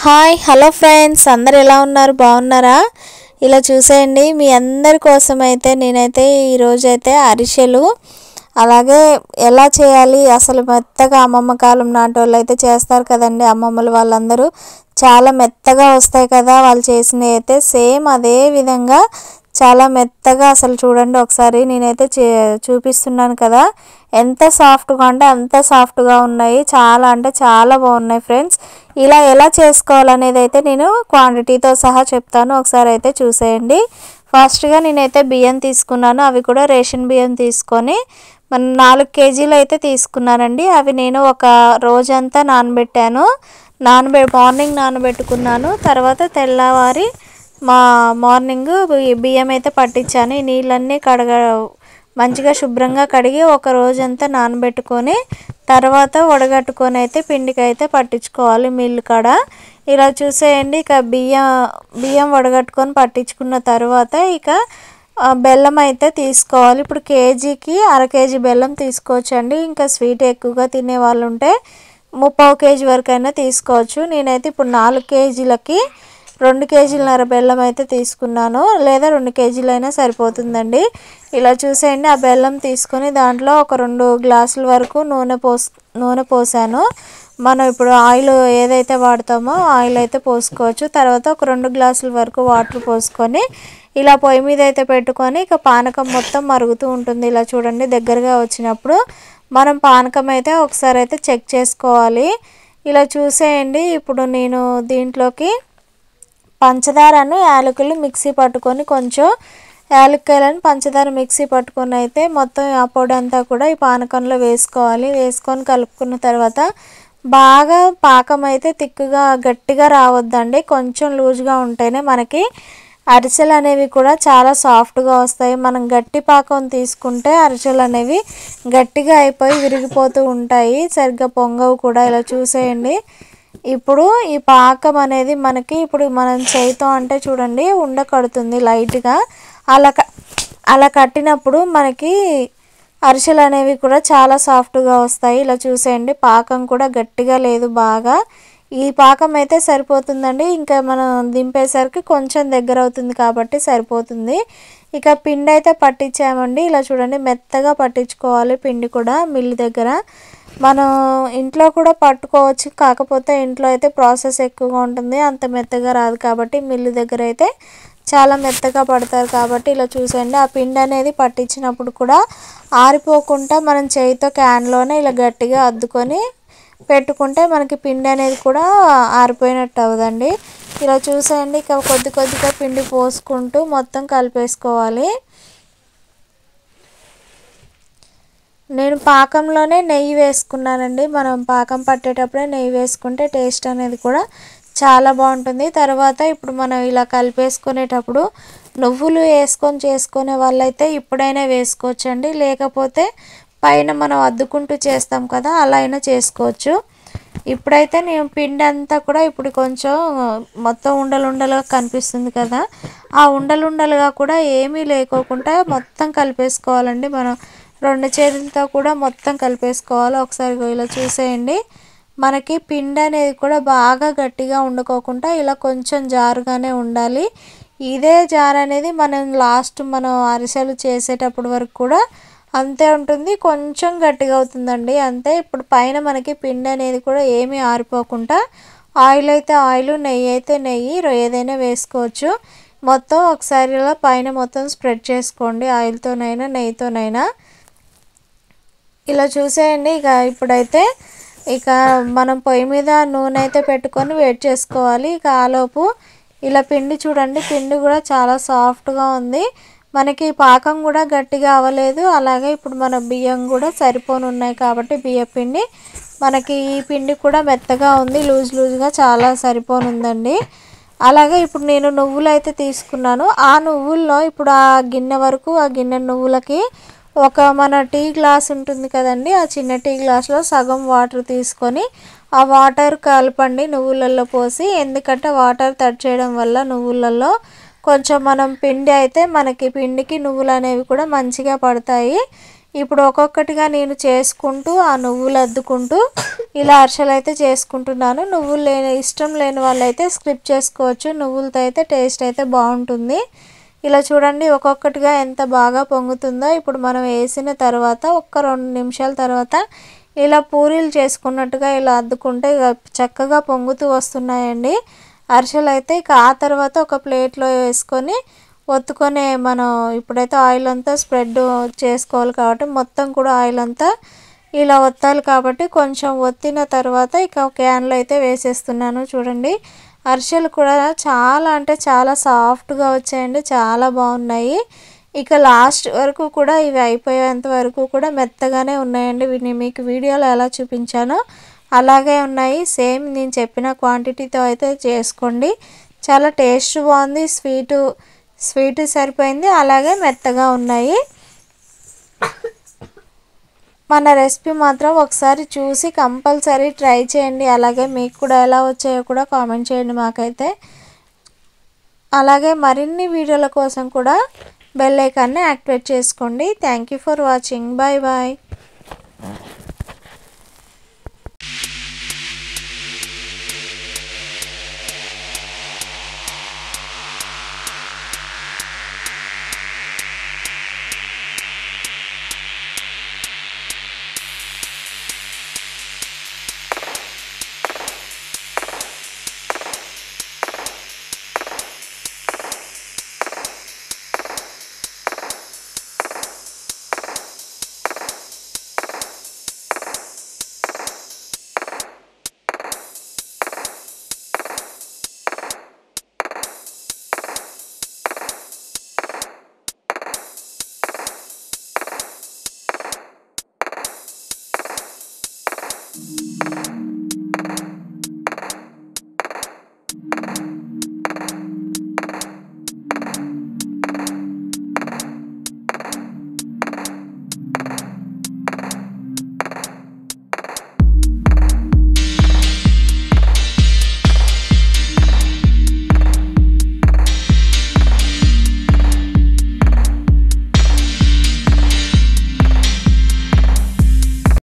Hi hello friends, అందరు ఎలా ఉన్నారు? బాగున్నారా? ఇలా చూసేయండి, మీ అందరి కోసం అయితే నేనైతే ఈరోజైతే అరిసెలు అలాగే ఎలా చేయాలి అసలు మెత్తగా అమ్మమ్మ కాలం నాటి వాళ్ళు అయితే చేస్తారు కదండి. అమ్మమ్మలు వాళ్ళందరూ చాలా మెత్తగా వస్తాయి కదా వాళ్ళు చేసినవి అయితే. సేమ్ అదే విధంగా చాలా మెత్తగా అసలు చూడండి ఒకసారి నేనైతే చూపిస్తున్నాను కదా, ఎంత సాఫ్ట్గా అంటే అంత సాఫ్ట్గా ఉన్నాయి. చాలా అంటే చాలా బాగున్నాయి ఫ్రెండ్స్. ఇలా ఎలా చేసుకోవాలనేది అయితే నేను క్వాంటిటీతో సహా చెప్తాను, ఒకసారి అయితే చూసేయండి. ఫస్ట్గా నేనైతే బియ్యం తీసుకున్నాను, అవి కూడా రేషన్ బియ్యం తీసుకొని 4 కేజీలు అయితే తీసుకున్నానండి. అవి నేను ఒక రోజంతా నానబెట్టాను. మార్నింగ్ నానబెట్టుకున్నాను. తర్వాత తెల్లవారి మార్నింగ్ బియ్యం అయితే పట్టించాను. ఈ నీళ్ళన్నీ మంచిగా శుభ్రంగా కడిగి ఒక రోజంతా నానబెట్టుకొని తర్వాత వడగట్టుకొని అయితే పిండికి అయితే పట్టించుకోవాలి మిల్లు కాడ. ఇలా చూసేయండి. ఇక బియ్యం వడగట్టుకొని పట్టించుకున్న తర్వాత ఇక బెల్లం అయితే తీసుకోవాలి. ఇప్పుడు కేజీకి 1/2 కేజీ బెల్లం తీసుకోవచ్చండి. ఇంకా స్వీట్ ఎక్కువగా తినే వాళ్ళు ఉంటే 3/4 కేజీ వరకు అయినా తీసుకోవచ్చు. నేనైతే ఇప్పుడు 4 కేజీలకి 2 కేజీలన్నర బెల్లం అయితే తీసుకున్నాను, లేదా 2 కేజీలైనా సరిపోతుందండి. ఇలా చూసేయండి. ఆ బెల్లం తీసుకొని దాంట్లో ఒక 2 గ్లాసుల వరకు నూనె పోసాను. మనం ఇప్పుడు ఆయిల్ ఏదైతే వాడతామో ఆయిల్ అయితే పోసుకోవచ్చు. తర్వాత ఒక 2 గ్లాసుల వరకు వాటర్ పోసుకొని ఇలా పొయ్యి మీద అయితే పెట్టుకొని ఇక పానకం మొత్తం మరుగుతూ ఉంటుంది. ఇలా చూడండి, దగ్గరగా వచ్చినప్పుడు మనం పానకం అయితే ఒకసారి అయితే చెక్ చేసుకోవాలి. ఇలా చూసేయండి. ఇప్పుడు నేను దీంట్లోకి పంచదారను యాలకులు మిక్సీ పట్టుకొని కొంచెం యాలక్కాయలను పంచదార మిక్సీ పట్టుకొని అయితే మొత్తం ఆ పొడి అంతా కూడా ఈ పానకంలో వేసుకోవాలి. వేసుకొని కలుపుకున్న తర్వాత బాగా పాకం అయితే తిక్కుగా గట్టిగా రావద్దండి, కొంచెం లూజ్గా ఉంటేనే మనకి అరిసెలు అనేవి కూడా చాలా సాఫ్ట్గా వస్తాయి. మనం గట్టి పాకం తీసుకుంటే అరిసెలు అనేవి గట్టిగా అయిపోయి విరిగిపోతూ ఉంటాయి, సరిగ్గా పొంగవు కూడా. ఇలా చూసేయండి. ఇప్పుడు ఈ పాకం అనేది మనకి ఇప్పుడు మనం చేయితో అంటే చూడండి ఉండ కడుతుంది లైట్గా. అలా కట్టినప్పుడు మనకి అరిసెలు అనేవి కూడా చాలా సాఫ్ట్గా వస్తాయి. ఇలా చూసేయండి, పాకం కూడా గట్టిగా లేదు, బాగా ఈ పాకం అయితే సరిపోతుందండి. ఇంకా మనం దింపేసరికి కొంచెం దగ్గర అవుతుంది కాబట్టి సరిపోతుంది. ఇక పిండి అయితే పట్టించామండి. ఇలా చూడండి, మెత్తగా పట్టించుకోవాలి పిండి కూడా. మిల్లు దగ్గర మనం ఇంట్లో కూడా పట్టుకోవచ్చు, కాకపోతే ఇంట్లో అయితే ప్రాసెస్ ఎక్కువగా ఉంటుంది, అంత మెత్తగా రాదు కాబట్టి మిల్లు దగ్గర అయితే చాలా మెత్తగా పడతారు కాబట్టి. ఇలా చూసేయండి, ఆ పిండి అనేది పట్టించినప్పుడు కూడా ఆరిపోకుండా మనం చేయితో క్యాన్లోనే ఇలా గట్టిగా అద్దుకొని పెట్టుకుంటే మనకి పిండి అనేది కూడా ఆరిపోయినట్టు అవ్వదండి. ఇలా చూసేయండి. ఇక కొద్దిగా పిండి పోసుకుంటూ మొత్తం కలిపేసుకోవాలి. నేను పాకంలోనే నెయ్యి వేసుకున్నానండి. మనం పాకం పట్టేటప్పుడే నెయ్యి వేసుకుంటే టేస్ట్ అనేది కూడా చాలా బాగుంటుంది. తర్వాత ఇప్పుడు మనం ఇలా కలిపేసుకునేటప్పుడు నువ్వులు వేసుకొని చేసుకునే వాళ్ళైతే ఇప్పుడైనా వేసుకోవచ్చండి, లేకపోతే పైన మనం అద్దుకుంటూ చేస్తాం కదా అలా అయినా చేసుకోవచ్చు. ఇప్పుడైతే నేను పిండి అంతా కూడా ఇప్పుడు కొంచెం మొత్తం ఉండలుగా కనిపిస్తుంది కదా, ఆ ఉండలుగా కూడా ఏమీ లేకోకుండా మొత్తం కలిపేసుకోవాలండి. మనం 2 చేతులతో కూడా మొత్తం కలిపేసుకోవాలి. ఒకసారి ఇలా చూసేయండి. మనకి పిండి అనేది కూడా బాగా గట్టిగా ఉండకోకుండా ఇలా కొంచెం జారుగానే ఉండాలి. ఇదే జారు అనేది మనం అరిసెలు చేసేటప్పుడు వరకు కూడా అంతే ఉంటుంది, కొంచెం గట్టిగా అవుతుందండి అంతే. ఇప్పుడు పైన మనకి పిండి అనేది కూడా ఏమీ ఆరిపోకుండా ఆయిల్ అయితే ఆయిల్, నెయ్యి అయితే నెయ్యి ఏదైనా వేసుకోవచ్చు. మొత్తం ఒకసారి ఇలా పైన మొత్తం స్ప్రెడ్ చేసుకోండి, ఆయిల్తోనైనా నెయ్యితోనైనా. ఇలా చూసేయండి. ఇప్పుడైతే మనం పొయ్యి మీద నూనె అయితే పెట్టుకొని వేడి చేసుకోవాలి. ఆలోపు ఇలా పిండి చూడండి, పిండి కూడా చాలా సాఫ్ట్గా ఉంది, మనకి పాకం కూడా గట్టిగా అవ్వలేదు. అలాగే ఇప్పుడు మన బియ్యం కూడా సరిపోను ఉన్నాయి కాబట్టి బియ్య పిండి మనకి ఈ పిండి కూడా మెత్తగా ఉంది, లూజ్గా చాలా సరిపోనుందండి. అలాగే ఇప్పుడు నేను నువ్వులు అయితే తీసుకున్నాను. ఆ నువ్వుల్లో ఇప్పుడు ఆ గిన్నె నువ్వులకి మన టీ గ్లాస్ ఉంటుంది కదండి, ఆ చిన్న టీ గ్లాస్లో సగం వాటర్ తీసుకొని ఆ వాటర్ కలపండి నువ్వులలో పోసి. ఎందుకంటే వాటర్ తడి చేయడం వల్ల నువ్వులలో కొంచెం మనం పిండి అయితే మనకి పిండికి నువ్వులు అనేవి కూడా మంచిగా పడతాయి. ఇప్పుడు ఒక్కొక్కటిగా నేను చేసుకుంటూ ఆ నువ్వులు అద్దుకుంటూ ఇలా అరిసెలు అయితే చేసుకుంటున్నాను. నువ్వులు ఇష్టం లేని వాళ్ళైతే స్కిప్ చేసుకోవచ్చు. నువ్వులతో అయితే టేస్ట్ అయితే బాగుంటుంది. ఇలా చూడండి ఒక్కొక్కటిగా ఎంత బాగా పొంగుతుందో. ఇప్పుడు మనం వేసిన తర్వాత ఒక్క 2 నిమిషాల తర్వాత ఇలా పూరీలు చేసుకున్నట్టుగా ఇలా అద్దుకుంటే చక్కగా పొంగుతూ వస్తున్నాయండి అరిసెలు అయితే. ఇక ఆ తర్వాత ఒక ప్లేట్లో వేసుకొని ఒత్తుకొని మనం ఇప్పుడైతే ఆయిల్ అంతా స్ప్రెడ్ చేసుకోవాలి కాబట్టి మొత్తం కూడా ఆయిల్ అంతా ఇలా ఒత్తాలి కాబట్టి కొంచెం ఒత్తిన తర్వాత ఇక క్యాన్లో అయితే వేసేస్తున్నాను. చూడండి అరిసెలు కూడా చాలా అంటే చాలా సాఫ్ట్గా వచ్చాయండి, చాలా బాగున్నాయి. ఇక లాస్ట్ వరకు కూడా ఇవి అయిపోయేంత వరకు కూడా మెత్తగానే ఉన్నాయండి. మీకు వీడియోలో ఎలా చూపించానో అలాగే ఉన్నాయి. సేమ్ నేను చెప్పిన క్వాంటిటీతో అయితే చేసుకోండి. చాలా టేస్ట్ బాగుంది, స్వీట్ సరిపోయింది, అలాగే మెత్తగా ఉన్నాయి. మన రెసిపీ మాత్రం ఒకసారి చూసి కంపల్సరీ ట్రై చేయండి. అలాగే మీకు కూడా ఎలా వచ్చాయో కూడా కామెంట్ చేయండి మాకైతే. అలాగే మరిన్ని వీడియోల కోసం కూడా బెల్ ఐకాన్ని యాక్టివేట్ చేసుకోండి. Thank you for watching. Bye bye.